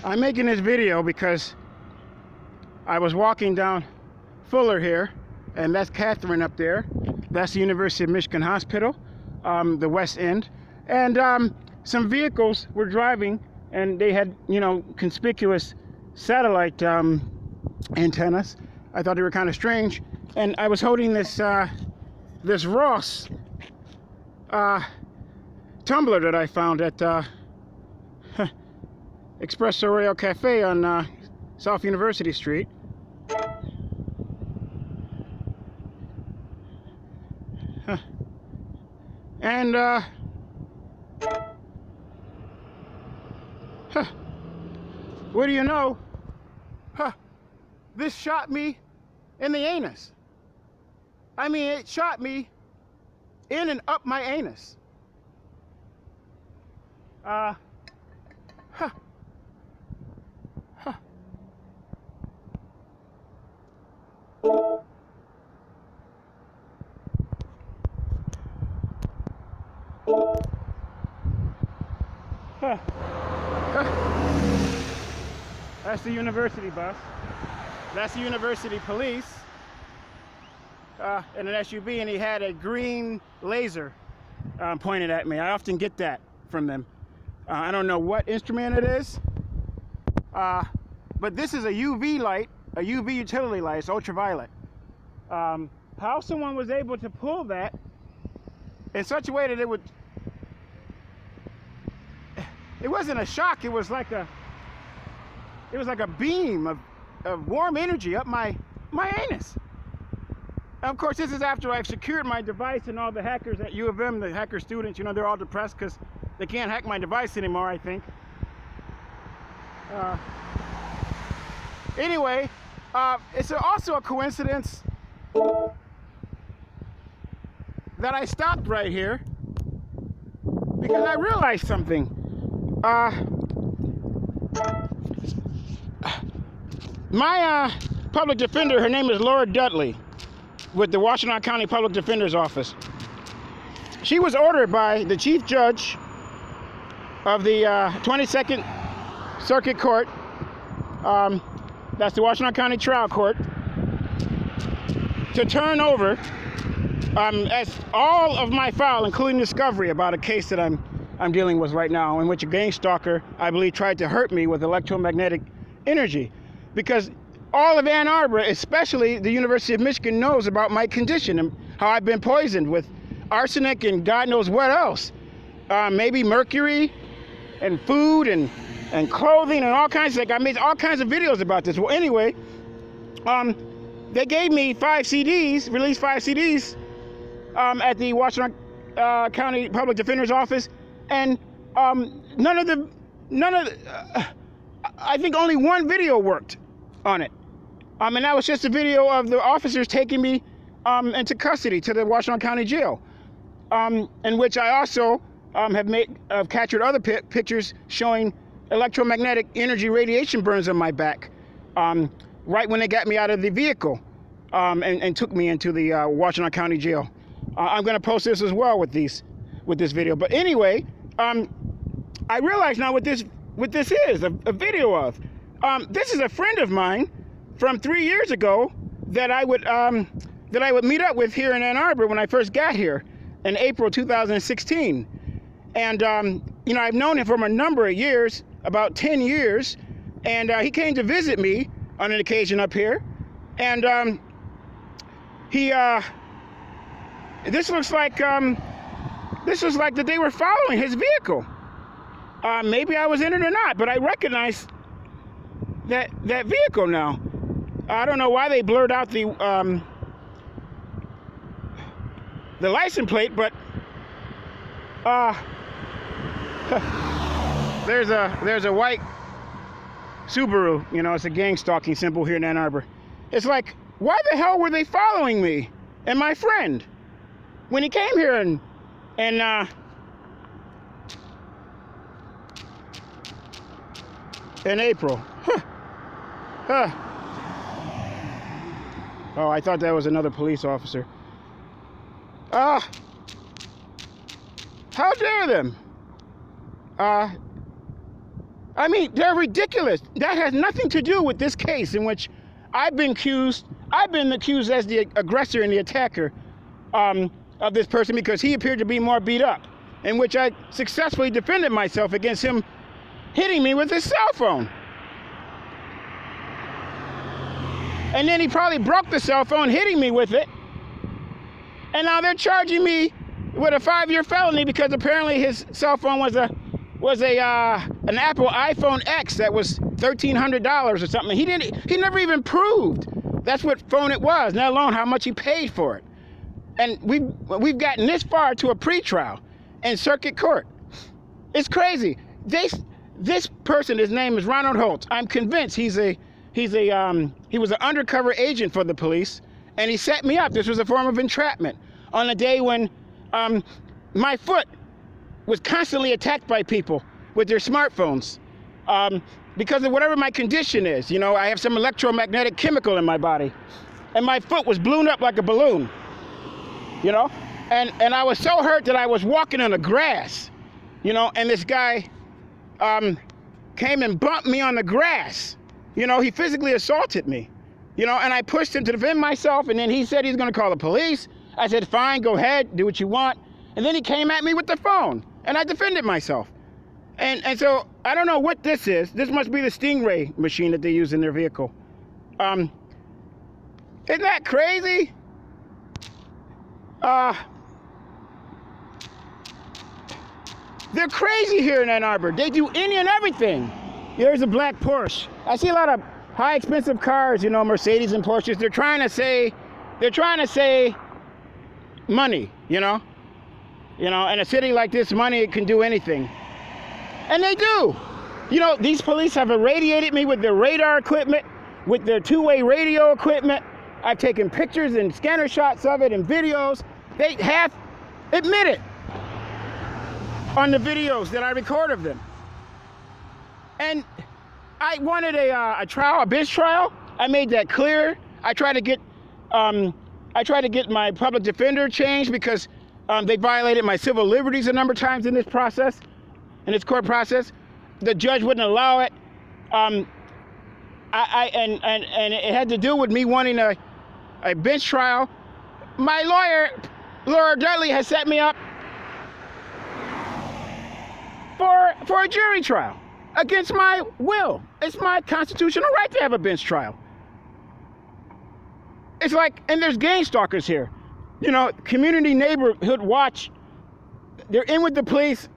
I'm making this video because I was walking down Fuller here, and that's Catherine up there. That's the University of Michigan Hospital, the West End. And some vehicles were driving, and they had, you know, conspicuous satellite antennas. I thought they were kind of strange. And I was holding this this Ross tumbler that I found at Espresso Royale Cafe on South University Street. And what do you know? This shot me in the anus. I mean, it shot me in and up my anus. That's the university bus. That's the university police in an SUV, and he had a green laser pointed at me. I often get that from them. I don't know what instrument it is, but this is a UV light, a UV utility light. It's ultraviolet. How someone was able to pull that in such a way that it would, it wasn't a shock, it was like a beam of warm energy up my anus. And of course, this is after I've secured my device, and all the hackers at U of M, the hacker students, you know, they're all depressed because they can't hack my device anymore, I think. Anyway, it's also a coincidence that I stopped right here because I realized something. My public defender, her name is Laura Dudley, with the Washington County Public Defender's Office. She was ordered by the Chief Judge of the 22nd Circuit Court, that's the Washington County Trial Court, to turn over as all of my file, including discovery about a case that I'm dealing with right now, in which a gang stalker, I believe, tried to hurt me with electromagnetic energy. Because all of Ann Arbor, especially the University of Michigan, knows about my condition and how I've been poisoned with arsenic and God knows what else. Maybe mercury and food and clothing and all kinds of things. I made all kinds of videos about this. Well, anyway, they gave me 5 CDs, released 5 CDs at the Washington County Public Defender's Office, and I think only one video worked on it. And that was just a video of the officers taking me into custody to the Washington County Jail, in which I also have captured other pictures showing electromagnetic energy radiation burns on my back, right when they got me out of the vehicle and took me into the Washington County Jail. I'm going to post this as well with this video. But anyway, I realize now what this is a video of. This is a friend of mine from 3 years ago that I would meet up with here in Ann Arbor when I first got here in April 2016. And you know, I've known him for a number of years, about 10 years, and he came to visit me on an occasion up here. And this looks like that they were following his vehicle. Maybe I was in it or not, but I recognize that vehicle now. I don't know why they blurred out the license plate, but there's a white Subaru. You know, it's a gang stalking symbol here in Ann Arbor. It's like, why the hell were they following me and my friend when he came here and in April? Oh, I thought that was another police officer. How dare them? I mean, they're ridiculous. That has nothing to do with this case in which I've been accused as the aggressor and the attacker of this person because he appeared to be more beat up, in which I successfully defended myself against him hitting me with his cell phone. And then he probably broke the cell phone, hitting me with it. And now they're charging me with a 5-year felony because apparently his cell phone was an Apple iPhone X that was $1,300 or something. He never even proved that's what phone it was, let alone how much he paid for it. And we've gotten this far to a pretrial in circuit court. It's crazy. This person, his name is Ronald Holtz. I'm convinced he was an undercover agent for the police, and he set me up. This was a form of entrapment on a day when my foot was constantly attacked by people with their smartphones because of whatever my condition is. You know, I have some electromagnetic chemical in my body, and my foot was blown up like a balloon, you know, and I was so hurt that I was walking on the grass, you know, and this guy came and bumped me on the grass. You know, he physically assaulted me, you know, and I pushed him to defend myself, and then he said he's going to call the police. I said, fine, go ahead, do what you want. And then he came at me with the phone, and I defended myself. And so I don't know what this is. This must be the Stingray machine that they use in their vehicle. Isn't that crazy? They're crazy here in Ann Arbor. They do any and everything. There's a black Porsche. I see a lot of high expensive cars, you know, Mercedes and Porsches. They're trying to say money, you know, in a city like this, money can do anything. And they do. You know, these police have irradiated me with their radar equipment, with their two-way radio equipment. I've taken pictures and scanner shots of it and videos. They have admitted on the videos that I record of them. And I wanted a trial, a bench trial. I made that clear. I tried to get my public defender changed because they violated my civil liberties a number of times in this process, in this court process. The judge wouldn't allow it. And it had to do with me wanting a bench trial. My lawyer, Laura Dudley, has set me up for a jury trial against my will. It's my constitutional right to have a bench trial. It's like, and there's gang stalkers here. You know, Community Neighborhood Watch, they're in with the police.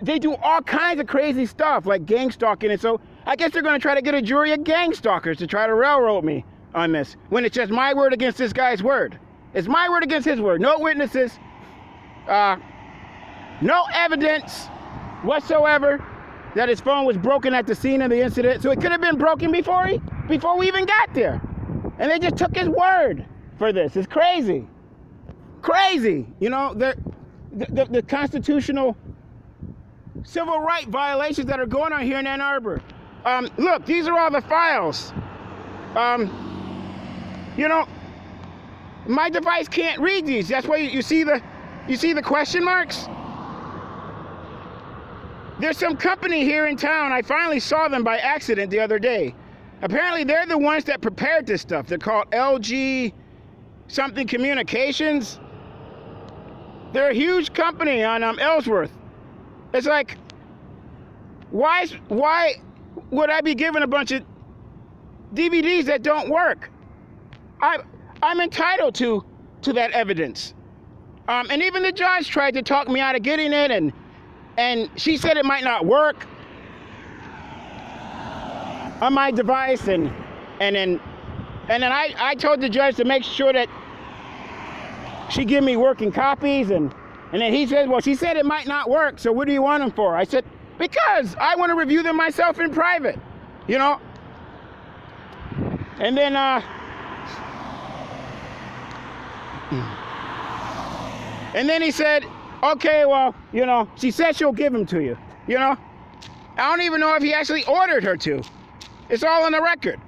They do all kinds of crazy stuff like gang stalking. And so I guess they're going to try to get a jury of gang stalkers to try to railroad me on this, when it's just my word against this guy's word. It's my word against his word. No witnesses, no evidence whatsoever that his phone was broken at the scene of the incident. So it could have been broken before we even got there. And they just took his word for this. It's crazy. Crazy. You know, the constitutional civil right violations that are going on here in Ann Arbor. Look, these are all the files. You know, my device can't read these. That's why you see the question marks? There's some company here in town. I finally saw them by accident the other day. Apparently, they're the ones that prepared this stuff. They're called LG something Communications. They're a huge company on Ellsworth. It's like, why would I be given a bunch of DVDs that don't work? I'm entitled to that evidence. And even the judge tried to talk me out of getting it, and she said it might not work on my device, and then I told the judge to make sure that she give me working copies, and then he said, well, she said it might not work, so what do you want them for? I said, because I want to review them myself in private, you know. And then he said, okay, well, you know, she said she'll give them to you, you know. I don't even know if he actually ordered her to. It's all on the record.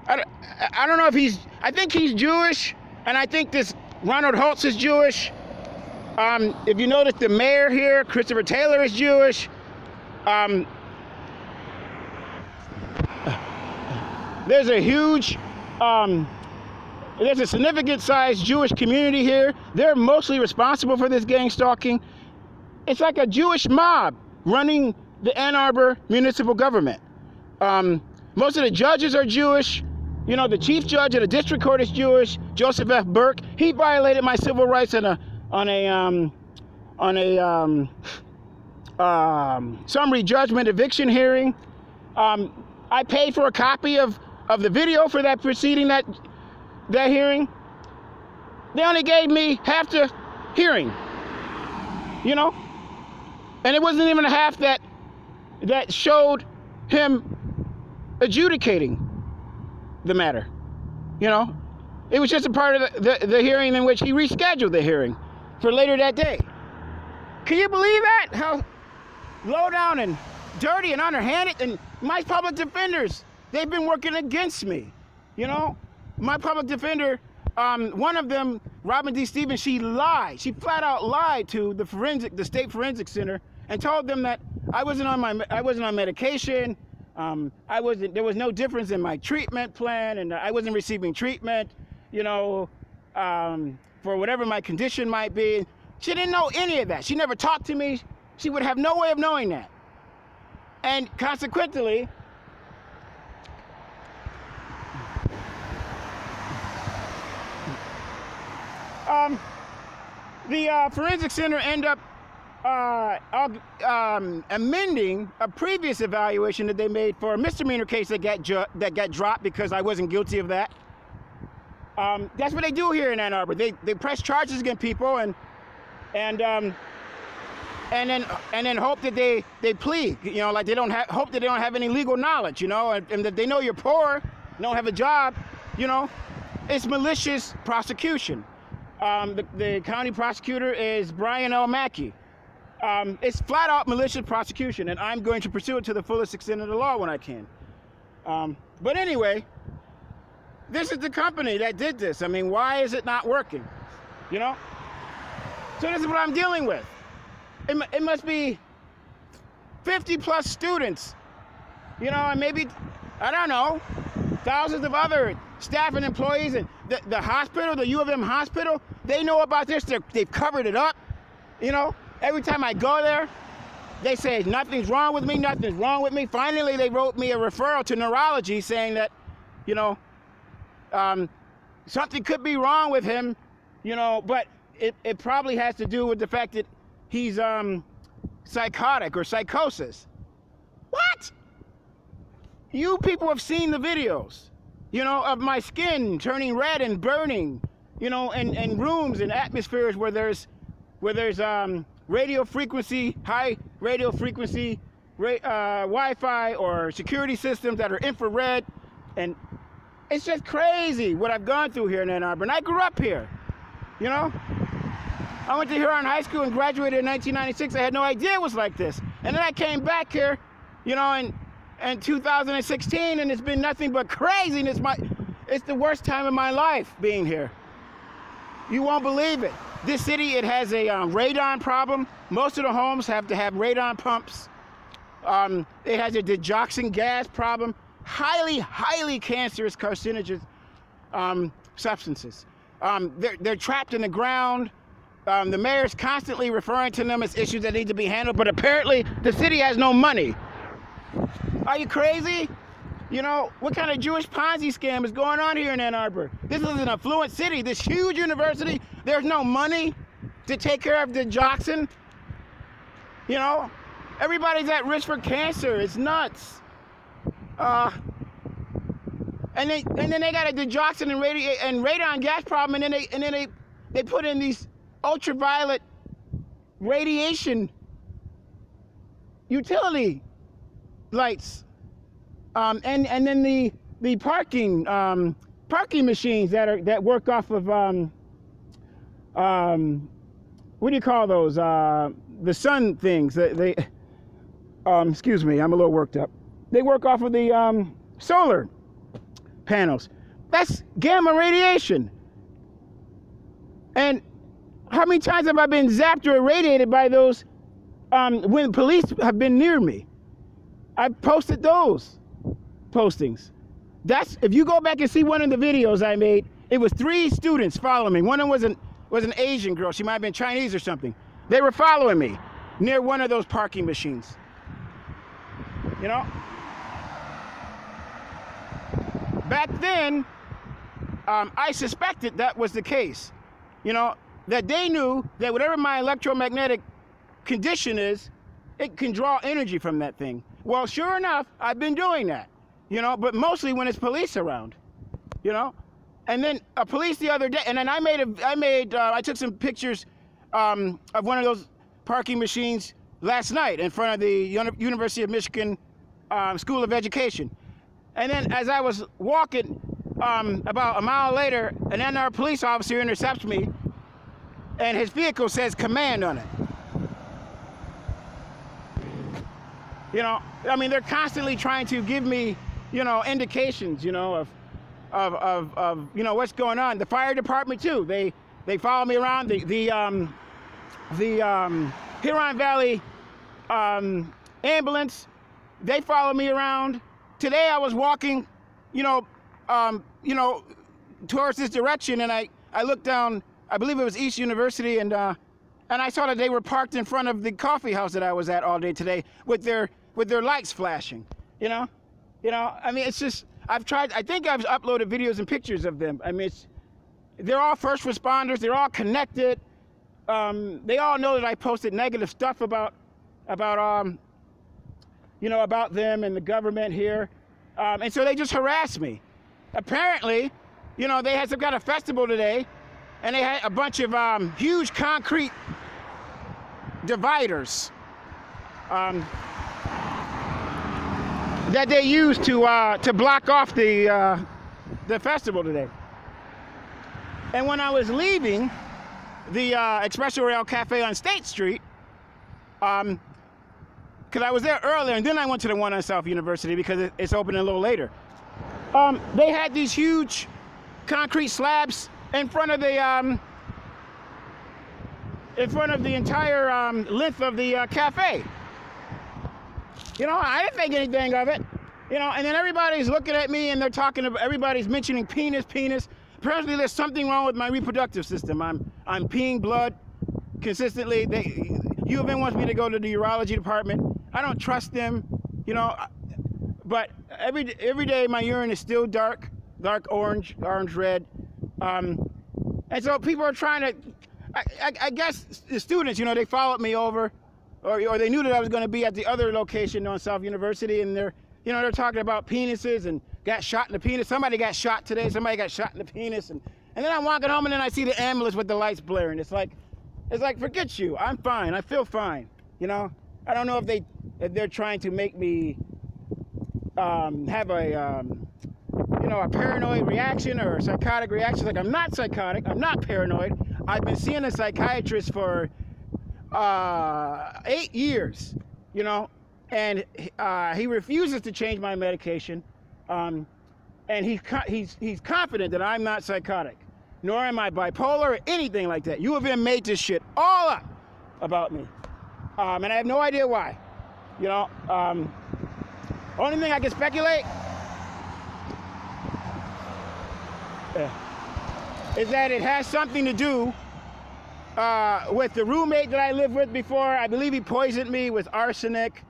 I don't know if I think he's Jewish, and I think this Ronald Holtz is Jewish. If you notice, the mayor here, Christopher Taylor, is Jewish. There's a huge, there's a significant sized Jewish community here. They're mostly responsible for this gang stalking. It's like a Jewish mob running the Ann Arbor municipal government. Most of the judges are Jewish. You know, the chief judge of the district court is Jewish, Joseph F. Burke. He violated my civil rights on a summary judgment eviction hearing. I paid for a copy of the video for that proceeding, that hearing. They only gave me half the hearing, you know, and it wasn't even a half that showed him adjudicating the matter. You know, it was just a part of the hearing in which he rescheduled the hearing for later that day. Can you believe that? How low down and dirty and underhanded? And my public defenders, they've been working against me. You know, my public defender, one of them, Robin D. Stevens, she lied. She flat out lied to the state forensic center and told them that I wasn't on medication. There was no difference in my treatment plan, and I wasn't receiving treatment, you know, for whatever my condition might be. She didn't know any of that. She never talked to me. She would have no way of knowing that. And consequently, the forensic center ended up amending a previous evaluation that they made for a misdemeanor case that got dropped because I wasn't guilty of that. That's what they do here in Ann Arbor. They press charges against people and then hope that they plead. You know, like hope that they don't have any legal knowledge. You know, and that they know you're poor, don't have a job. You know, it's malicious prosecution. The county prosecutor is Brian L. Mackey. It's flat out malicious prosecution, and I'm going to pursue it to the fullest extent of the law when I can. But anyway, this is the company that did this. I mean, why is it not working? You know? So this is what I'm dealing with. It must be 50 plus students, you know, and maybe, I don't know, thousands of other staff and employees, and the hospital, the U of M hospital, they know about this. They've covered it up, you know. Every time I go there, they say nothing's wrong with me, nothing's wrong with me. Finally, they wrote me a referral to neurology saying that, you know, something could be wrong with him, you know, but it probably has to do with the fact that he's psychotic or psychosis. What? You people have seen the videos, you know, of my skin turning red and burning, you know, and rooms and atmospheres where there's radio frequency, high radio frequency, Wi-Fi or security systems that are infrared, and it's just crazy what I've gone through here in Ann Arbor. And I grew up here, you know. I went to Huron High School and graduated in 1996. I had no idea it was like this. And then I came back here, you know, in 2016, and it's been nothing but craziness. It's the worst time of my life being here. You won't believe it. This city, it has a radon problem. Most of the homes have to have radon pumps. It has a digoxin gas problem. Highly, highly cancerous carcinogen substances. They're trapped in the ground. The mayor's constantly referring to them as issues that need to be handled, but apparently the city has no money. Are you crazy? You know, what kind of Jewish Ponzi scam is going on here in Ann Arbor? This is an affluent city, this huge university. There's no money to take care of digoxin. You know, everybody's at risk for cancer. It's nuts. And then they got a digoxin and radon gas problem, and then they put in these ultraviolet radiation utility lights, and then the parking machines that work off of what do you call those, the sun things that they excuse me, I'm a little worked up. They work off of the solar panels. That's gamma radiation. And how many times have I been zapped or irradiated by those when police have been near me? I've posted those postings. That's, if you go back and see one of the videos I made, it was 3 students following me. One of them was an Asian girl. She might have been Chinese or something. They were following me near one of those parking machines. You know? Back then, I suspected that was the case. You know, that they knew that whatever my electromagnetic condition is, it can draw energy from that thing. Well, sure enough, I've been doing that. You know, but mostly when it's police around, you know, and then police the other day, and then I took some pictures of one of those parking machines last night in front of the University of Michigan School of Education, and then as I was walking about a mile later, an NR police officer intercepts me, and his vehicle says "Command" on it. You know, I mean, they're constantly trying to give me, you know, indications, you know, of you know, what's going on. The fire department too. They follow me around. The Huron Valley ambulance. They follow me around. Today I was walking, you know, towards this direction, and I looked down. I believe it was East University, and I saw that they were parked in front of the coffee house that I was at all day today with their lights flashing. You know. You know, I mean, it's just, I think I've uploaded videos and pictures of them. I mean, they're all first responders. They're all connected. They all know that I posted negative stuff about you know, about them and the government here. And so they just harass me. Apparently, you know, they had some kind of festival today, and they had a bunch of huge concrete dividers that they used to block off the festival today. And when I was leaving the Espresso Royale Cafe on State Street, because I was there earlier, and then I went to the one on South University because it's open a little later. They had these huge concrete slabs in front of the entire length of the cafe. You know, I didn't think anything of it. You know, and then everybody's looking at me and they're talking about, everybody's mentioning penis. Apparently there's something wrong with my reproductive system. I'm peeing blood consistently. U of M wants me to go to the urology department. I don't trust them, you know, but every day my urine is still dark orange red. And so people are trying to, I guess the students, you know, they followed me over, or they knew that I was going to be at the other location on South University, and they're talking about penises and got shot in the penis. Somebody got shot today. Somebody got shot in the penis, and then I'm walking home, and then I see the ambulance with the lights blaring. It's like, forget you. I'm fine. I feel fine. You know, I don't know if they're trying to make me have a a paranoid reaction or a psychotic reaction. Like, I'm not psychotic. I'm not paranoid. I've been seeing a psychiatrist for 8 years, you know, and he refuses to change my medication, and he's confident that I'm not psychotic, nor am I bipolar or anything like that. U of M made this shit all up about me, and I have no idea why, you know. Only thing I can speculate is that it has something to do with the roommate that I lived with before. I believe he poisoned me with arsenic.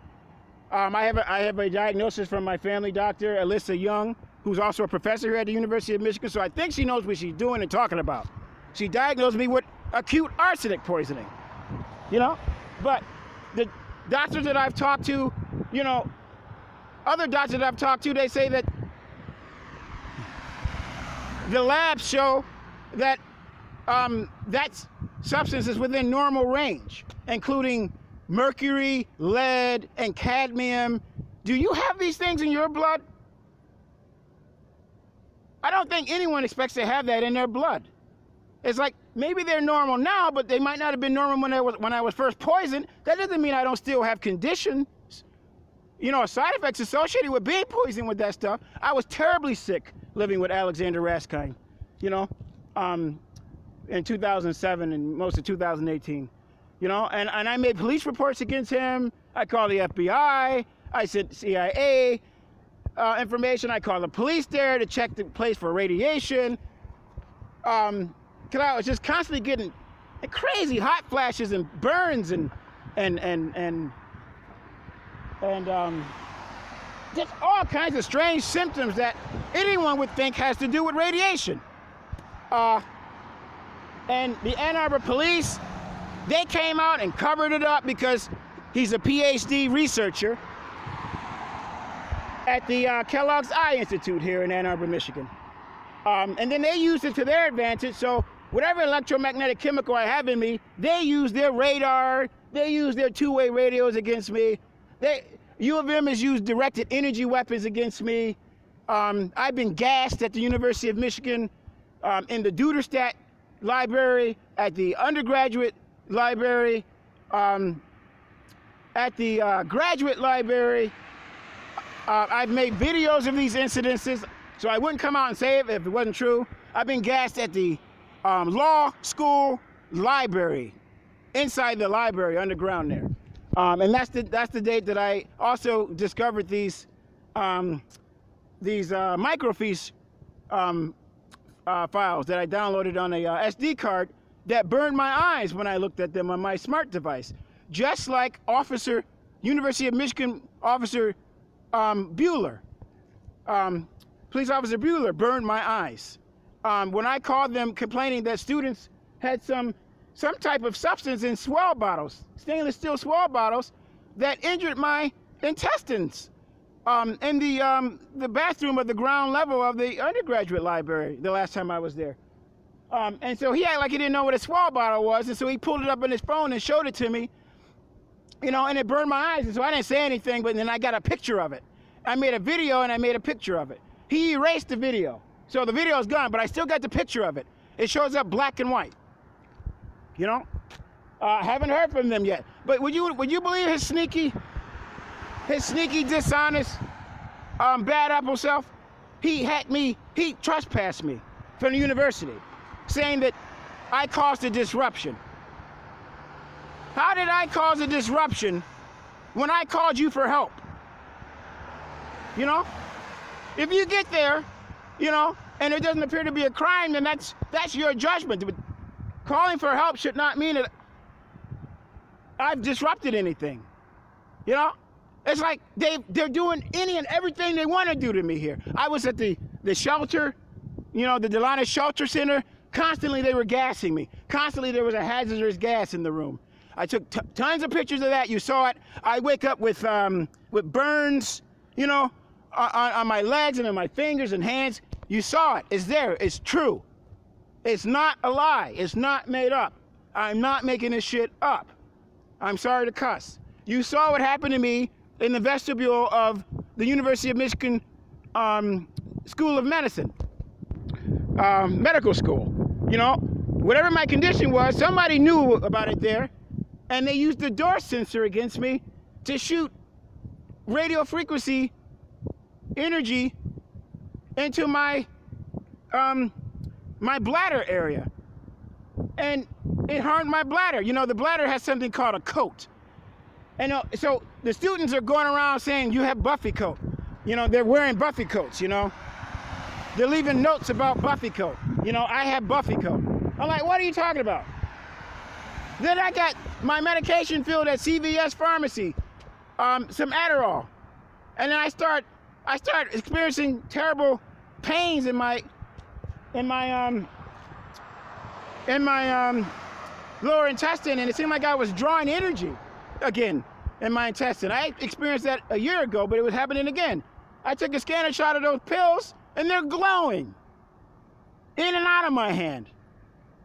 I have a diagnosis from my family doctor, Alyssa Young, who's also a professor here at the University of Michigan, so I think she knows what she's doing and talking about. She diagnosed me with acute arsenic poisoning, you know? But the doctors that I've talked to, you know, other doctors that I've talked to, they say that the labs show that that substance is within normal range, including mercury, lead, and cadmium. Do you have these things in your blood? I don't think anyone expects to have that in their blood. It's like, maybe they're normal now, but they might not have been normal when I was first poisoned. That doesn't mean I don't still have conditions, you know, side effects associated with being poisoned with that stuff. I was terribly sick living with Alexander Raskine, you know, in 2007 and most of 2018, you know, and I made police reports against him. I called the FBI. I sent CIA. information. I called the police there to check the place for radiation. Because I was just constantly getting crazy hot flashes and burns and just all kinds of strange symptoms that anyone would think has to do with radiation. And the Ann Arbor police, they came out and covered it up because he's a PhD researcher at the Kellogg's Eye Institute here in Ann Arbor, Michigan. And then they used it to their advantage. So whatever electromagnetic chemical I have in me, they use their radar, they use their two-way radios against me. U of M has used directed energy weapons against me. I've been gassed at the University of Michigan, in the Duderstadt Library, at the undergraduate library, at the graduate library. I've made videos of these incidences, so I wouldn't come out and say it if it wasn't true. I've been gassed at the law school library, inside the library, underground there. And that's the date that I also discovered these microfiche files that I downloaded on a SD card that burned my eyes when I looked at them on my smart device. Just like University of Michigan Officer Bueller, police officer Bueller burned my eyes when I called them complaining that students had some type of substance in swell bottles, stainless steel swell bottles, that injured my intestines in the bathroom of the ground level of the undergraduate library the last time I was there. And so he acted like he didn't know what a swell bottle was, and so he pulled it up on his phone and showed it to me, you know, and it burned my eyes. And so I didn't say anything, but then I got a picture of it. I made a video and I made a picture of it. He erased the video, so the video is gone, but I still got the picture of it. It shows up black and white. You know, haven't heard from them yet. But would you believe his sneaky, dishonest, bad apple self? He trespassed me from the university, saying that I caused a disruption. How did I cause a disruption when I called you for help? You know, if you get there, you know, and it doesn't appear to be a crime, then that's your judgment. But calling for help should not mean that I've disrupted anything. You know, it's like they're doing any and everything they want to do to me here. I was at the shelter, you know, the Delana Shelter Center. Constantly they were gassing me. Constantly there was a hazardous gas in the room. I took tons of pictures of that. You saw it. I wake up with burns, you know, on my legs and on my fingers and hands. You saw it. It's there. It's true. It's not a lie. It's not made up. I'm not making this shit up. I'm sorry to cuss. You saw what happened to me in the vestibule of the University of Michigan School of Medicine, medical school. You know, whatever my condition was, somebody knew about it there, and they used the door sensor against me to shoot radio frequency energy into my my bladder area, and it harmed my bladder. You know, the bladder has something called a coat, and so the students are going around saying you have Buffy coat. You know, they're wearing Buffy coats. You know, they're leaving notes about Buffy coat. You know, I have Buffy coat. I'm like, what are you talking about? Then I got my medication filled at CVS pharmacy, some Adderall, and then I start experiencing terrible pains in my lower intestine, and it seemed like I was drawing energy again in my intestine. I experienced that a year ago, but it was happening again. I took a scanner shot of those pills, and they're glowing in and out of my hand.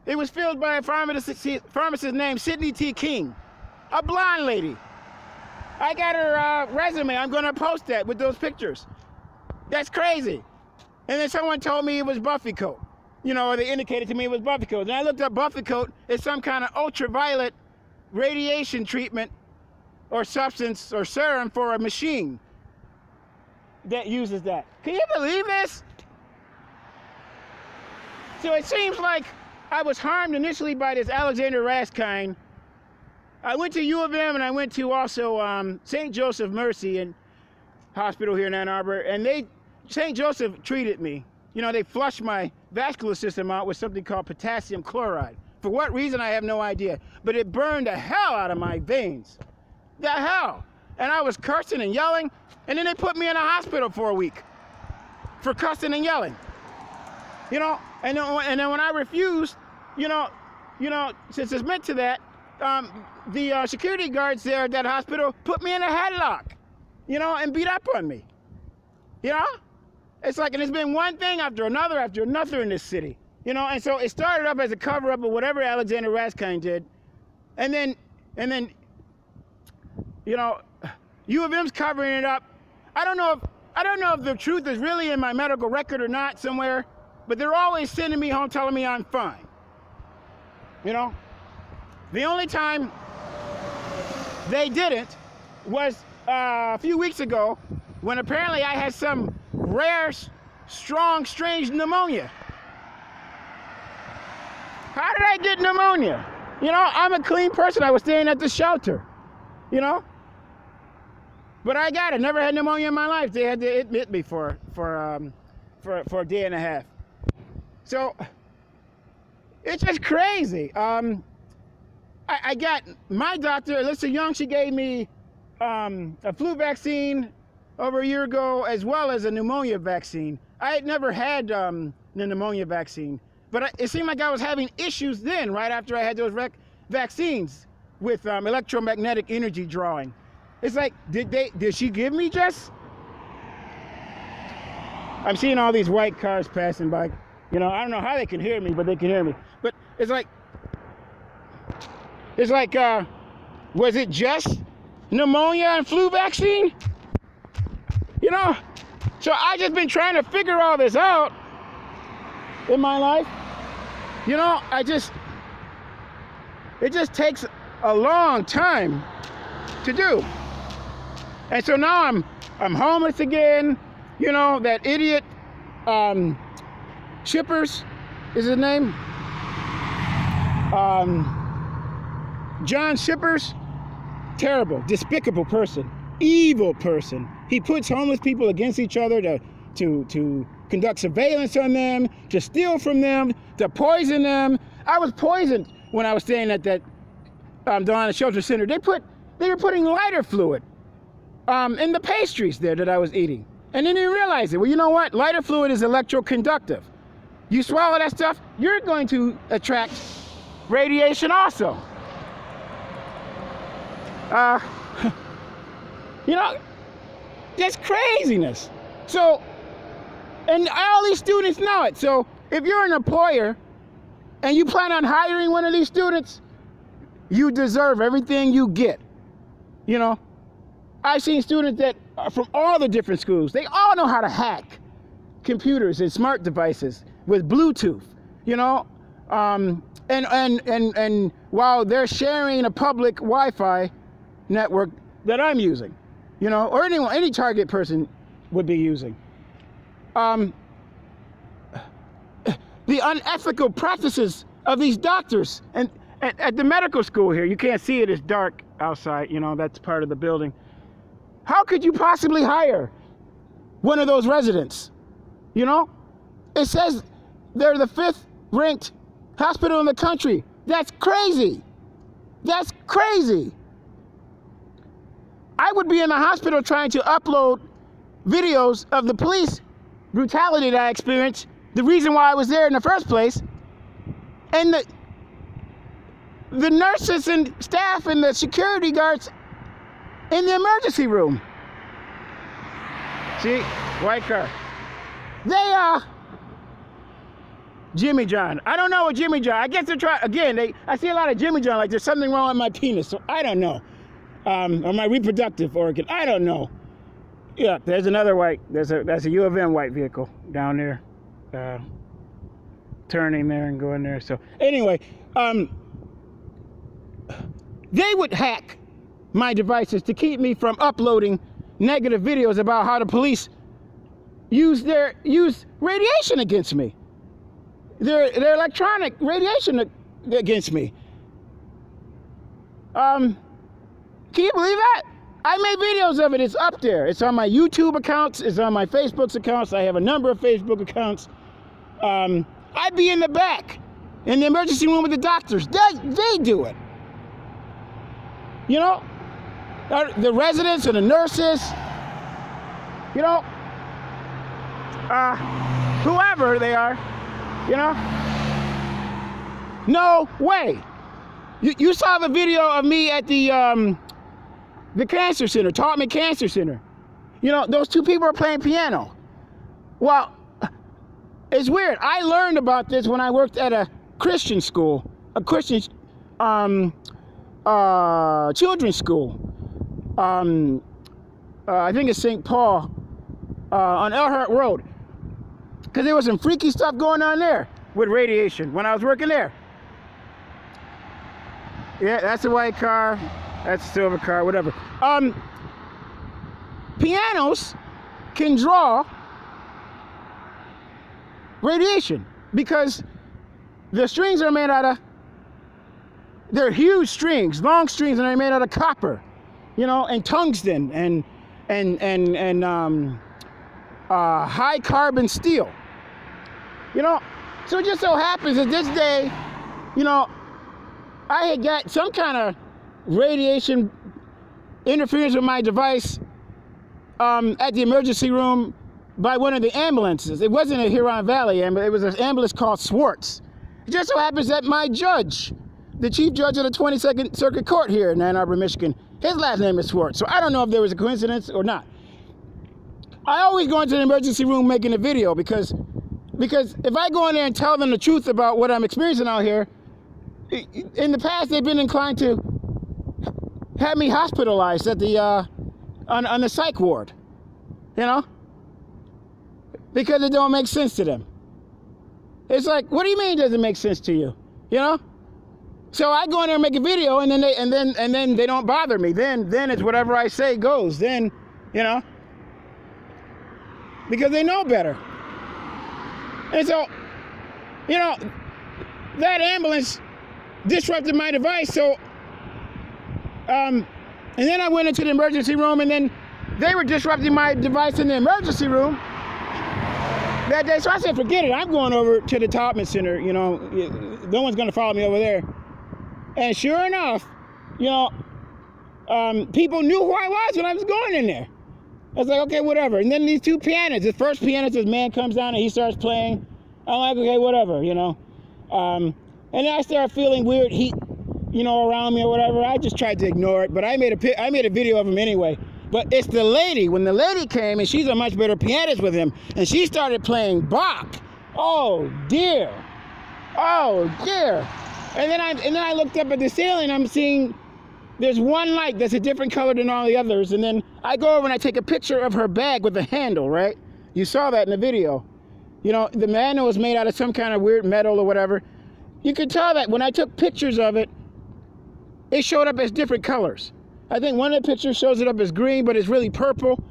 It was filled by a pharmacist named Sydney T. King, a blonde lady. I got her resume. I'm going to post that with those pictures. That's crazy. And then someone told me it was Buffy coat. You know, or they indicated to me it was Buffy coat. And I looked up Buffy coat. It's some kind of ultraviolet radiation treatment or substance or serum for a machine that uses that. Can you believe this? So it seems like I was harmed initially by this Alexander Raskine. I went to U of M, and I went to also St. Joseph Mercy, and hospital here in Ann Arbor, and St. Joseph treated me. You know, they flushed my vascular system out with something called potassium chloride. For what reason, I have no idea. But it burned the hell out of my veins. The hell. And I was cursing and yelling, and then they put me in a hospital for a week for cussing and yelling. You know, and then when I refused, you know, to submit to that, the security guards there at that hospital put me in a headlock, you know, and beat up on me. You know? It's like, and it's been one thing after another in this city. You know, and so it started up as a cover-up of whatever Alexander Raskine did. And then, you know, U of M's covering it up. I don't know if the truth is really in my medical record or not somewhere, but they're always sending me home telling me I'm fine. You know? The only time they didn't was a few weeks ago when apparently I had some rare, strong, strange pneumonia. How did I get pneumonia? You know, I'm a clean person. I was staying at the shelter, you know? But I got it. Never had pneumonia in my life. They had to admit me for a day and a half. So, it's just crazy. I got my doctor, Alyssa Young, she gave me a flu vaccine over a year ago, as well as a pneumonia vaccine. I had never had the pneumonia vaccine, but it seemed like I was having issues then, right after I had those vaccines with electromagnetic energy drawing. It's like, did she give me just? I'm seeing all these white cars passing by. You know, I don't know how they can hear me, but they can hear me. But it's like, was it just pneumonia and flu vaccine? You know, so I just been trying to figure all this out in my life. You know, it just takes a long time to do. And so now I'm homeless again. You know, that idiot Shippers is his name. John Shippers, terrible, despicable person, evil person. He puts homeless people against each other to conduct surveillance on them, to steal from them, to poison them. I was poisoned when I was staying at that Delano Shelter Center. They were putting lighter fluid in the pastries there that I was eating. And then you realize it. Well, you know what? Lighter fluid is electroconductive. You swallow that stuff, you're going to attract radiation also. You know, that's craziness. So, and all these students know it. So if you're an employer and you plan on hiring one of these students, you deserve everything you get. You know, I've seen students that are from all the different schools. They all know how to hack computers and smart devices with Bluetooth, you know, and while they're sharing a public Wi-Fi network that I'm using, you know, or any target person would be using. The unethical practices of these doctors, and at the medical school here, you can't see it, it's dark outside, you know, that's part of the building. How could you possibly hire one of those residents? You know, it says they're the 5th ranked hospital in the country. That's crazy. That's crazy. I would be in the hospital trying to upload videos of the police brutality that I experienced, the reason why I was there in the first place, and the nurses and staff and the security guards in the emergency room. See, white car. They Jimmy John. I don't know what Jimmy John. I guess they're trying again. I see a lot of Jimmy John. Like there's something wrong with my penis. So I don't know, or my reproductive organ. I don't know. Yeah, there's another white. That's a U of M white vehicle down there, turning there and going there. So anyway, they would hack my devices to keep me from uploading negative videos about how the police use radiation against me. Their electronic radiation against me. Can you believe that? I made videos of it. It's up there. It's on my YouTube accounts. It's on my Facebook accounts. I have a number of Facebook accounts. I'd be in the back, in the emergency room with the doctors. They do it. You know, the residents and the nurses, you know, whoever they are, you know. No way. You saw the video of me at the cancer center, Taubman Cancer Center. You know, those two people are playing piano. Well, it's weird. I learned about this when I worked at a Christian school, a Christian children's school. I think it's St. Paul on Elhart Road. Because there was some freaky stuff going on there with radiation when I was working there. Yeah, that's a white car. That's a silver car, whatever. Pianos can draw radiation because the strings are made out of, they're huge strings, long strings, and they're made out of copper, you know, and tungsten and high carbon steel. You know, so it just so happens that this day, you know, I had got some kind of radiation interference with my device at the emergency room by one of the ambulances. It wasn't a Huron Valley ambulance, it was an ambulance called Swartz. It just so happens that my judge, the chief judge of the 22nd Circuit Court here in Ann Arbor, Michigan, his last name is Swartz. So I don't know if there was a coincidence or not. I always go into the emergency room making a video because if I go in there and tell them the truth about what I'm experiencing out here, in the past they've been inclined to have me hospitalized at the on the psych ward, you know, because it don't make sense to them. It's like, what do you mean it doesn't make sense to you? You know? So I go in there and make a video, and then they don't bother me. Then it's whatever I say goes. Then, you know, because they know better. And so, you know, that ambulance disrupted my device. So, and then I went into the emergency room, and then they were disrupting my device in the emergency room that day. So I said, forget it. I'm going over to the Taubman Center. You know, no one's going to follow me over there. And sure enough, you know, people knew who I was when I was going in there. I was like, okay, whatever. And then these two pianists, the first pianist, this man comes down and he starts playing. I'm like, okay, whatever, you know. And then I started feeling weird heat, you know, around me or whatever. I just tried to ignore it, but I made a video of him anyway. But it's the lady, when the lady came, and she's a much better pianist with him, and she started playing Bach. Oh dear, oh dear. And then I looked up at the ceiling. I'm seeing there's one light that's a different color than all the others. And then I go over and I take a picture of her bag with the handle, right? You saw that in the video. You know, the handle was made out of some kind of weird metal or whatever. You could tell that when I took pictures of it, it showed up as different colors. I think one of the pictures shows it up as green, but it's really purple.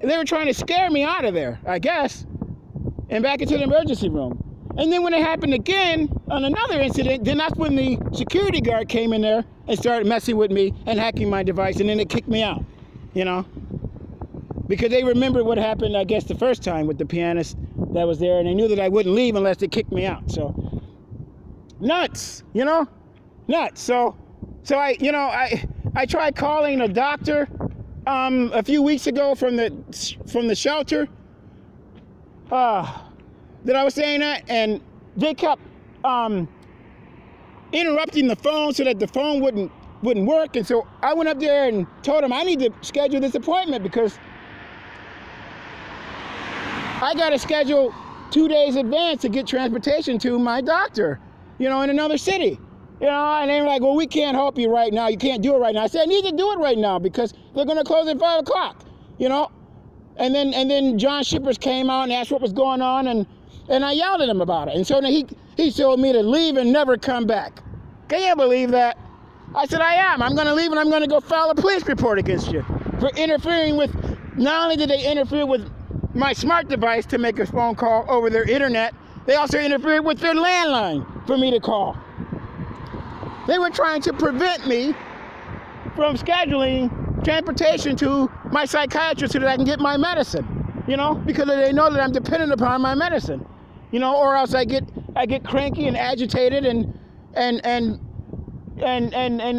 And they were trying to scare me out of there, I guess, and back into the emergency room. And then when it happened again on another incident, then that's when the security guard came in there and started messing with me and hacking my device, and then they kicked me out, you know, because they remembered what happened, I guess, the first time with the pianist that was there, and they knew that I wouldn't leave unless they kicked me out. So nuts, you know, nuts. So I, you know, I tried calling a doctor a few weeks ago from the shelter that I was staying at, and they kept interrupting the phone so that the phone wouldn't work. And so I went up there and told them I need to schedule this appointment because I got to schedule 2 days advance to get transportation to my doctor, you know, in another city. You know, and they were like, well, we can't help you right now. You can't do it right now. I said, I need to do it right now because they're going to close at 5 o'clock, you know. And then John Shippers came out and asked what was going on, and I yelled at him about it. And so then he told me to leave and never come back. Can you believe that? I said, I am. I'm going to leave, and I'm going to go file a police report against you for interfering with, not only did they interfere with my smart device to make a phone call over their internet, they also interfered with their landline for me to call. They were trying to prevent me from scheduling transportation to my psychiatrist so that I can get my medicine, you know, because they know that I'm dependent upon my medicine, you know, or else I get cranky and agitated and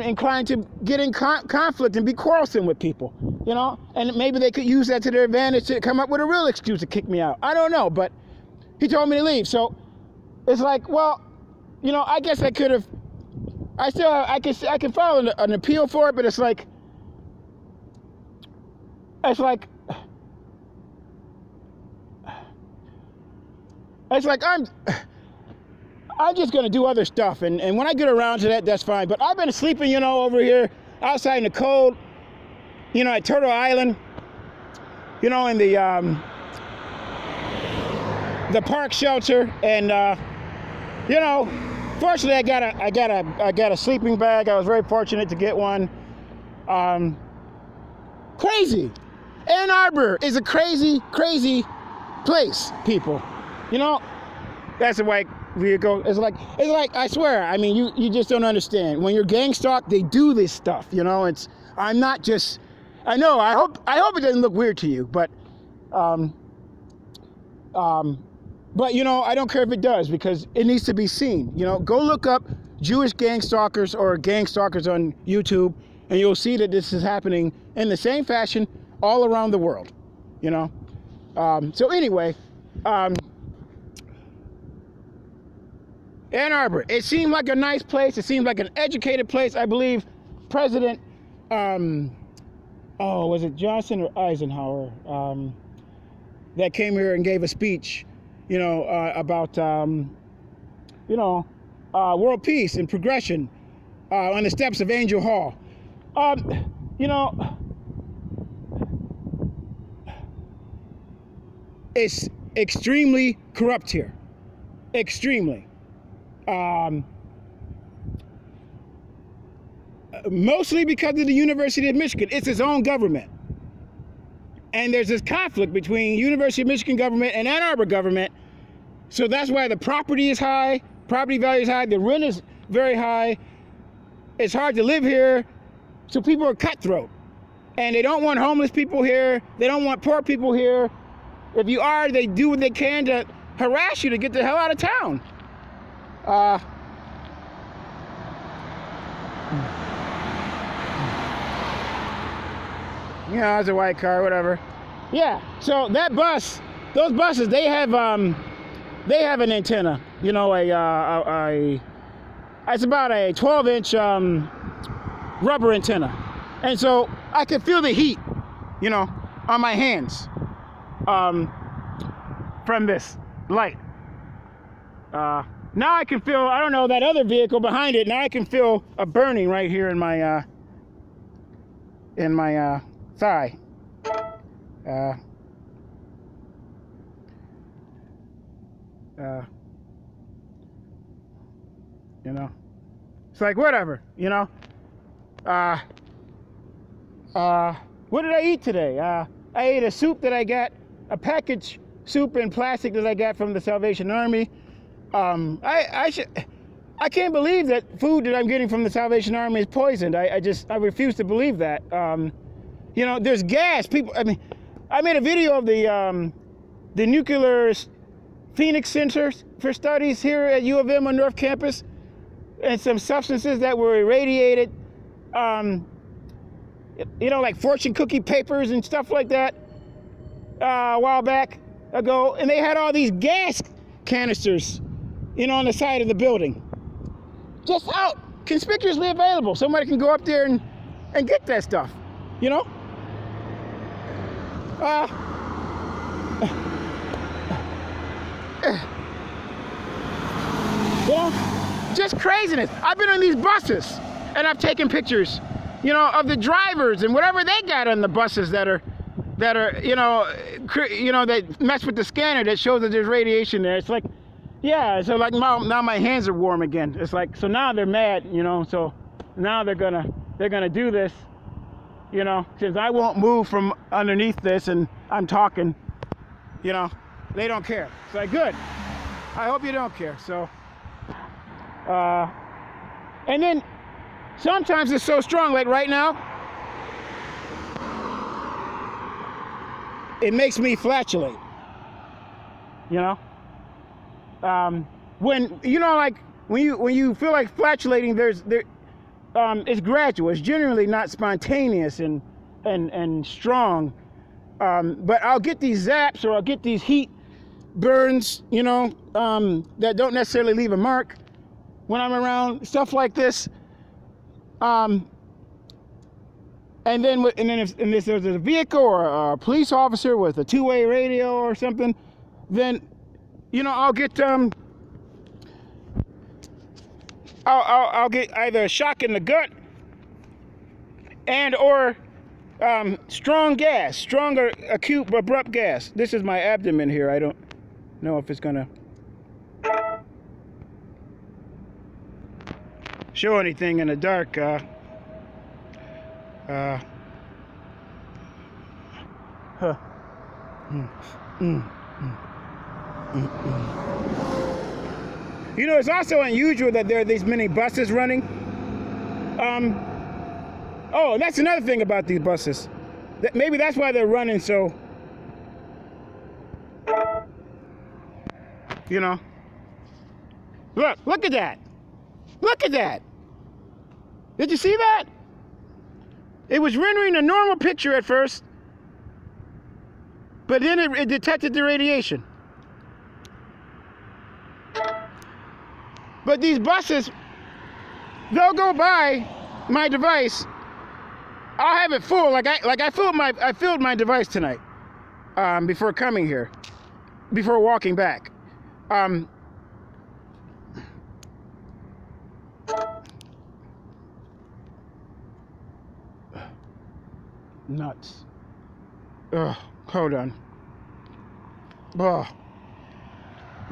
inclined to get in conflict and be quarrelsome with people, you know, and maybe they could use that to their advantage to come up with a real excuse to kick me out. I don't know, but he told me to leave. So it's like, well, you know, I guess I could have, I can file an appeal for it, but it's like I'm just gonna do other stuff, and when I get around to that, that's fine. But I've been sleeping, you know, over here outside in the cold, you know, at Turtle Island, you know, in the park shelter, and you know, fortunately, I got a sleeping bag. I was very fortunate to get one. Crazy. Ann Arbor is a crazy place, people. You know, that's a white vehicle. It's like I swear. I mean, you just don't understand. When you're gang stalked, they do this stuff. You know, I'm not just. I know. I hope it doesn't look weird to you, but you know, I don't care if it does, because it needs to be seen. You know, go look up Jewish gang stalkers or gang stalkers on YouTube, and you'll see that this is happening in the same fashion all around the world. You know. So anyway. Ann Arbor, it seemed like a nice place. It seemed like an educated place. I believe President, was it Johnson or Eisenhower, that came here and gave a speech, you know, about, you know, world peace and progression on the steps of Angel Hall. You know, it's extremely corrupt here. Extremely. Mostly because of the University of Michigan. It's its own government. And there's this conflict between University of Michigan government and Ann Arbor government. So that's why the property is high, property value is high, the rent is very high. It's hard to live here. So people are cutthroat. And they don't want homeless people here. They don't want poor people here. If you are, they do what they can to harass you to get the hell out of town. You know, it's a white car, whatever. Yeah, so that bus, those buses, they have an antenna. You know, it's about a 12-inch rubber antenna, and so I can feel the heat, you know, on my hands from this light. Now I can feel, I don't know, that other vehicle behind it. Now I can feel a burning right here in my thigh. You know, it's like, whatever, you know. What did I eat today? I ate a soup that I got, a packaged soup in plastic that I got from the Salvation Army. I can't believe that food that I'm getting from the Salvation Army is poisoned. I refuse to believe that. You know, there's gas. People, I mean, I made a video of the nuclear Phoenix Center for Studies here at U of M on North Campus, and some substances that were irradiated. You know, like fortune cookie papers and stuff like that a while back ago, and they had all these gas canisters, you know, on the side of the building, just out, conspicuously available. Somebody can go up there and get that stuff, you know. Well, just craziness. I've been on these buses and I've taken pictures, you know, of the drivers and whatever they got on the buses that are, you know, that mess with the scanner that shows that there's radiation there. It's like, yeah, so like now my hands are warm again. It's like, so now they're mad, you know, so now they're gonna do this, you know, since I won't move from underneath this and I'm talking, you know, they don't care. It's like, good. I hope you don't care. So, and then Sometimes it's so strong, like right now, it makes me flatulate. You know, when you know, like when you feel like flatulating, it's gradual. It's generally not spontaneous and strong. But I'll get these zaps, or I'll get these heat burns, you know, that don't necessarily leave a mark when I'm around stuff like this. And then if there's a vehicle or a police officer with a two-way radio or something, then, you know, I'll get I'll get either a shock in the gut and or strong gas, stronger acute abrupt gas. This is my abdomen here. I don't know if it's gonna show anything in the dark. You know, it's also unusual that there are these many buses running. Oh, that's another thing about these buses. Maybe that's why they're running so, you know. Look at that. Look at that. Did you see that? It was rendering a normal picture at first, but then it detected the radiation. But these buses, they'll go by my device. I'll have it full, like I filled my device tonight, before coming here, before walking back. Nuts. Ugh, hold on. Ugh.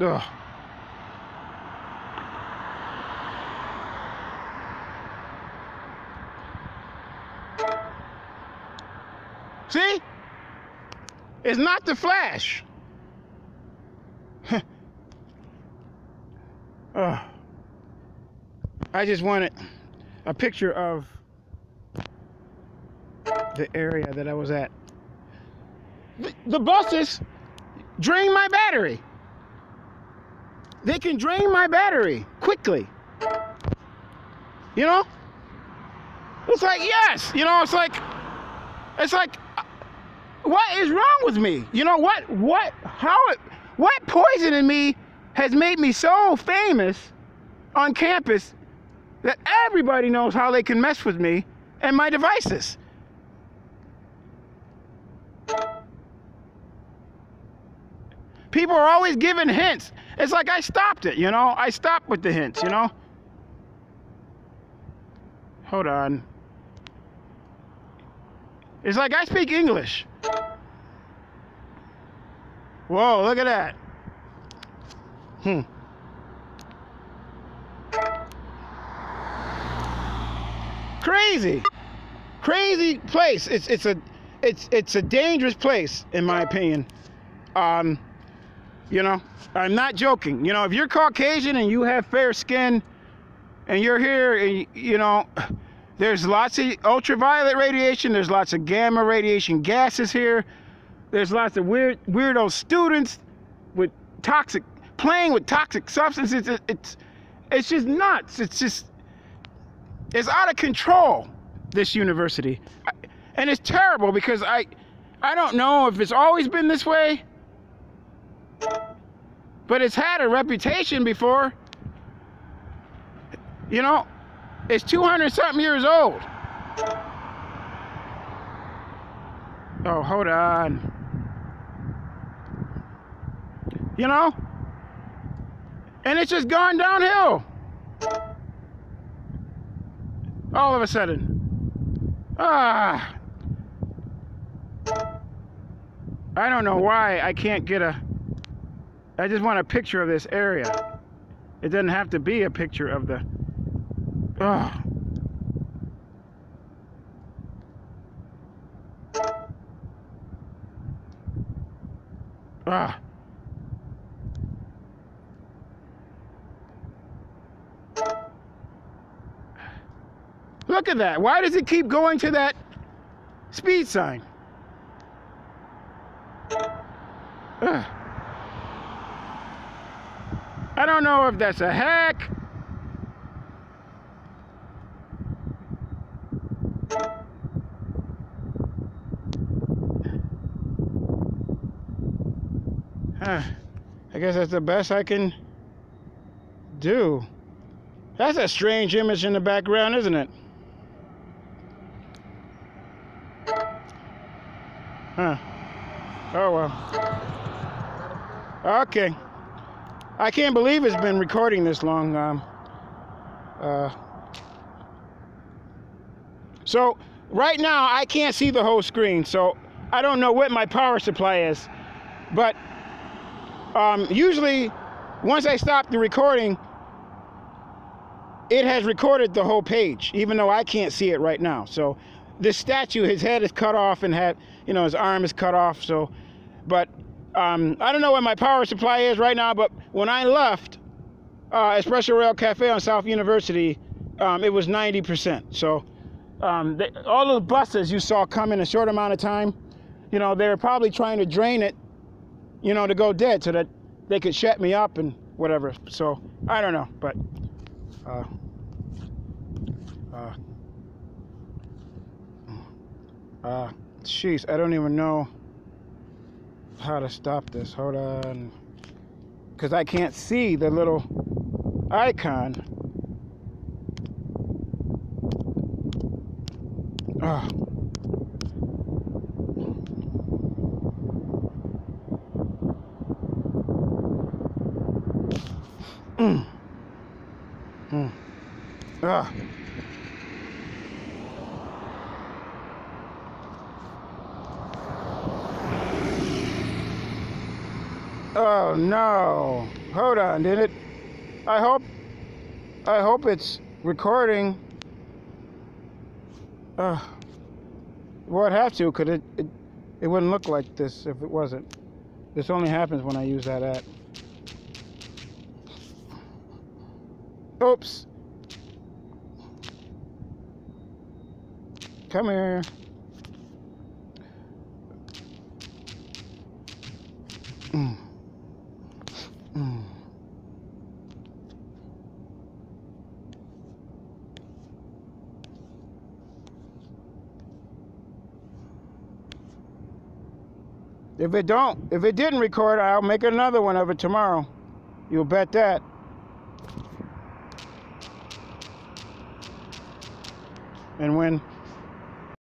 Ugh. See? It's not the flash. I just wanted a picture of the area that I was at. The buses drain my battery. They can drain my battery quickly. You know? It's like, yes, you know, it's like, what is wrong with me? You know, what poison in me has made me so famous on campus that everybody knows how they can mess with me and my devices? People are always giving hints. It's like I stopped it, you know? I stopped with the hints, you know? Hold on. It's like I speak English. Whoa, look at that. Crazy. Crazy place. It's a dangerous place, in my opinion. You know, I'm not joking. You know, if you're Caucasian and you have fair skin and you're here, and, you know, there's lots of ultraviolet radiation, there's lots of gamma radiation gases here, there's lots of weirdo students with playing with toxic substances. It's just nuts. It's out of control, this university. And it's terrible because I don't know if it's always been this way, but it's had a reputation before. You know, it's 200-something years old. Oh, hold on. You know? And it's just gone downhill. All of a sudden. I don't know why I can't get I just want a picture of this area. It doesn't have to be a picture of the... Look at that. Why does it keep going to that speed sign? Ugh. I don't know if that's a hack. I guess that's the best I can do. That's a strange image in the background, isn't it? Huh. Oh well. Okay. I can't believe it's been recording this long. So right now I can't see the whole screen, so I don't know what my power supply is. But usually, once I stop the recording, it has recorded the whole page, even though I can't see it right now. So this statue, his head is cut off and his arm is cut off. So, but I don't know what my power supply is right now. But when I left Espresso Rail Cafe on South University, it was 90%. So all those buses you saw come in a short amount of time, they were probably trying to drain it, to go dead so that they could shut me up and whatever. So I don't know, but jeez, I don't even know how to stop this. Hold on, because I can't see the little icon. Oh. Ah. Oh no. Hold on, did it? I hope it's recording. Well, I'd have to, because it wouldn't look like this if it wasn't. This only happens when I use that app. Oops. Come here. If it didn't record, I'll make another one of it tomorrow. You'll bet that. And when